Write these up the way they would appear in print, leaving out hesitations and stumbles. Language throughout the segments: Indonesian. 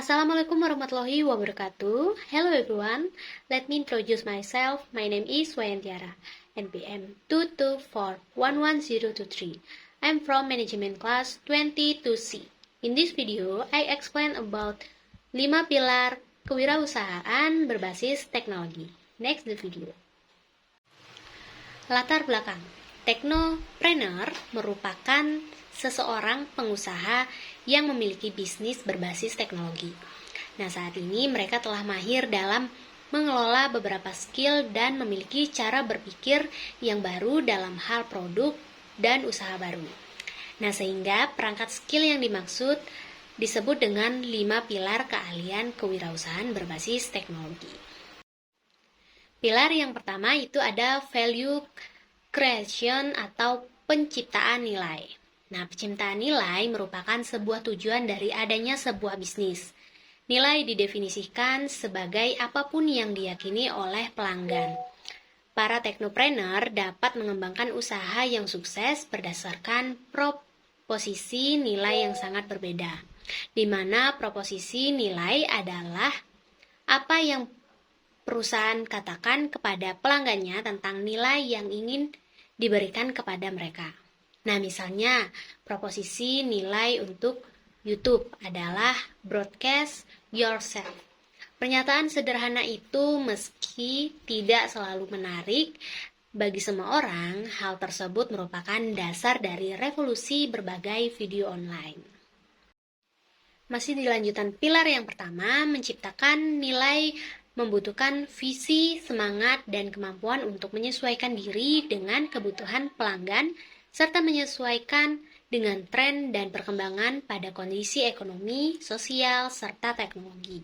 Assalamualaikum warahmatullahi wabarakatuh. Hello everyone, let me introduce myself. My name is Wayantiara, NPM 224110023. I'm from management class 22C. In this video, I explain about 5 pilar kewirausahaan berbasis teknologi. Next the video. Latar belakang. Technopreneur merupakan seseorang pengusaha yang memiliki bisnis berbasis teknologi. Nah, saat ini mereka telah mahir dalam mengelola beberapa skill dan memiliki cara berpikir yang baru dalam hal produk dan usaha baru. Nah, sehingga perangkat skill yang dimaksud disebut dengan 5 pilar keahlian kewirausahaan berbasis teknologi. Pilar yang pertama itu ada value creation atau penciptaan nilai. Nah, penciptaan nilai merupakan sebuah tujuan dari adanya sebuah bisnis. Nilai didefinisikan sebagai apapun yang diyakini oleh pelanggan. Para teknopreneur dapat mengembangkan usaha yang sukses berdasarkan proposisi nilai yang sangat berbeda, di mana proposisi nilai adalah apa yang perusahaan katakan kepada pelanggannya tentang nilai yang ingin diberikan kepada mereka. Nah, misalnya, proposisi nilai untuk YouTube adalah broadcast yourself. Pernyataan sederhana itu meski tidak selalu menarik bagi semua orang, hal tersebut merupakan dasar dari revolusi berbagai video online. Masih di lanjutan pilar yang pertama, menciptakan nilai membutuhkan visi, semangat, dan kemampuan untuk menyesuaikan diri dengan kebutuhan pelanggan serta menyesuaikan dengan tren dan perkembangan pada kondisi ekonomi, sosial, serta teknologi.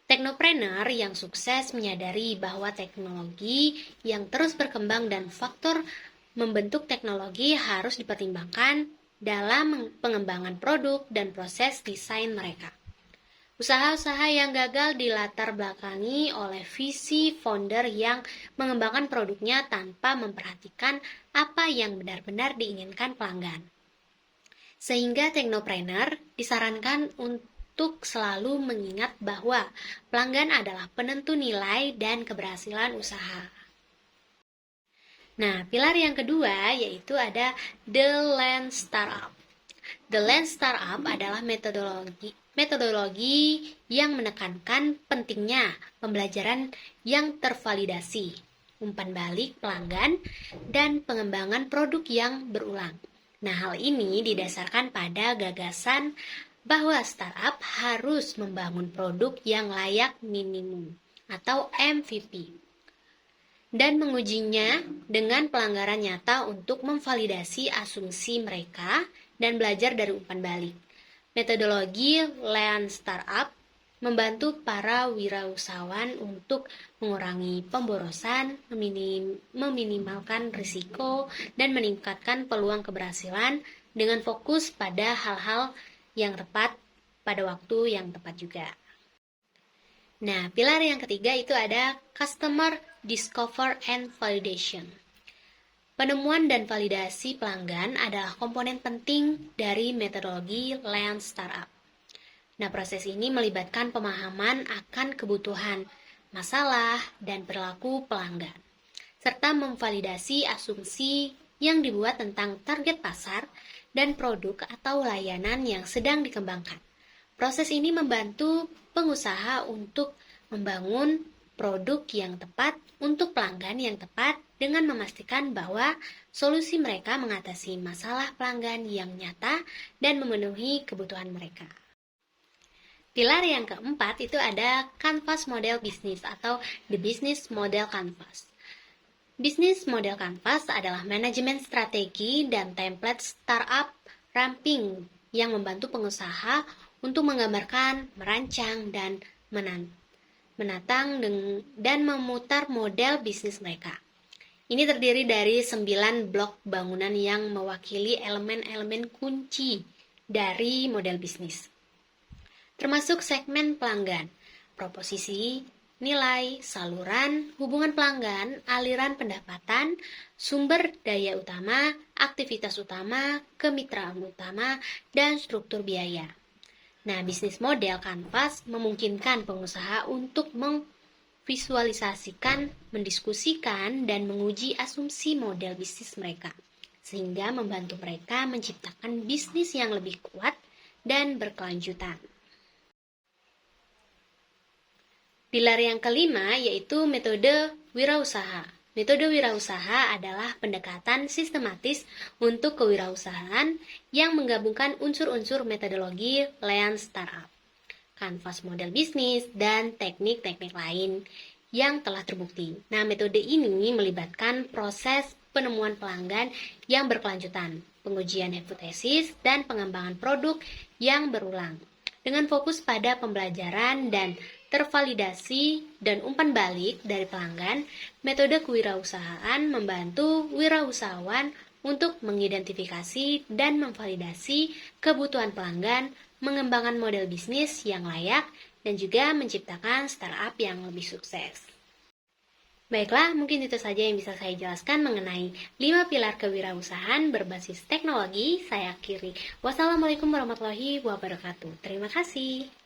Teknopreneur yang sukses menyadari bahwa teknologi yang terus berkembang dan faktor membentuk teknologi harus dipertimbangkan dalam pengembangan produk dan proses desain mereka. Usaha-usaha yang gagal dilatar belakangi oleh visi founder yang mengembangkan produknya tanpa memperhatikan apa yang benar-benar diinginkan pelanggan. Sehingga teknopreneur disarankan untuk selalu mengingat bahwa pelanggan adalah penentu nilai dan keberhasilan usaha. Nah, pilar yang kedua yaitu ada The Lean Startup. The Lean Startup adalah metodologi yang menekankan pentingnya pembelajaran yang tervalidasi, umpan balik pelanggan, dan pengembangan produk yang berulang. Nah, hal ini didasarkan pada gagasan bahwa startup harus membangun produk yang layak minimum atau MVP dan mengujinya dengan pelanggaran nyata untuk memvalidasi asumsi mereka dan belajar dari umpan balik. Metodologi Lean Startup membantu para wirausahawan untuk mengurangi pemborosan, meminimalkan risiko, dan meningkatkan peluang keberhasilan dengan fokus pada hal-hal yang tepat pada waktu yang tepat juga. Nah, pilar yang ketiga itu ada Customer Discover and Validation. Penemuan dan validasi pelanggan adalah komponen penting dari metodologi Lean Startup. Nah, proses ini melibatkan pemahaman akan kebutuhan, masalah, dan perilaku pelanggan, serta memvalidasi asumsi yang dibuat tentang target pasar dan produk atau layanan yang sedang dikembangkan. Proses ini membantu pengusaha untuk membangun produk yang tepat untuk pelanggan yang tepat dengan memastikan bahwa solusi mereka mengatasi masalah pelanggan yang nyata dan memenuhi kebutuhan mereka. Pilar yang keempat itu ada Canvas Model Business atau The Business Model Canvas. Business Model Canvas adalah manajemen strategi dan template startup ramping yang membantu pengusaha untuk menggambarkan, merancang, dan menatang dan memutar model bisnis mereka. Ini terdiri dari 9 blok bangunan yang mewakili elemen-elemen kunci dari model bisnis. Termasuk segmen pelanggan, proposisi, nilai, saluran, hubungan pelanggan, aliran pendapatan, sumber daya utama, aktivitas utama, kemitraan utama, dan struktur biaya. Nah, bisnis model kanvas memungkinkan pengusaha untuk memvisualisasikan, mendiskusikan, dan menguji asumsi model bisnis mereka, sehingga membantu mereka menciptakan bisnis yang lebih kuat dan berkelanjutan. Pilar yang kelima yaitu metode wirausaha. Metode wirausaha adalah pendekatan sistematis untuk kewirausahaan yang menggabungkan unsur-unsur metodologi Lean Startup, kanvas model bisnis, dan teknik-teknik lain yang telah terbukti. Nah, metode ini melibatkan proses penemuan pelanggan yang berkelanjutan, pengujian hipotesis, dan pengembangan produk yang berulang. Dengan fokus pada pembelajaran dan tervalidasi dan umpan balik dari pelanggan, metode kewirausahaan membantu wirausahawan untuk mengidentifikasi dan memvalidasi kebutuhan pelanggan, mengembangkan model bisnis yang layak, dan juga menciptakan startup yang lebih sukses. Baiklah, mungkin itu saja yang bisa saya jelaskan mengenai 5 pilar kewirausahaan berbasis teknologi. Saya akhiri. Wassalamualaikum warahmatullahi wabarakatuh. Terima kasih.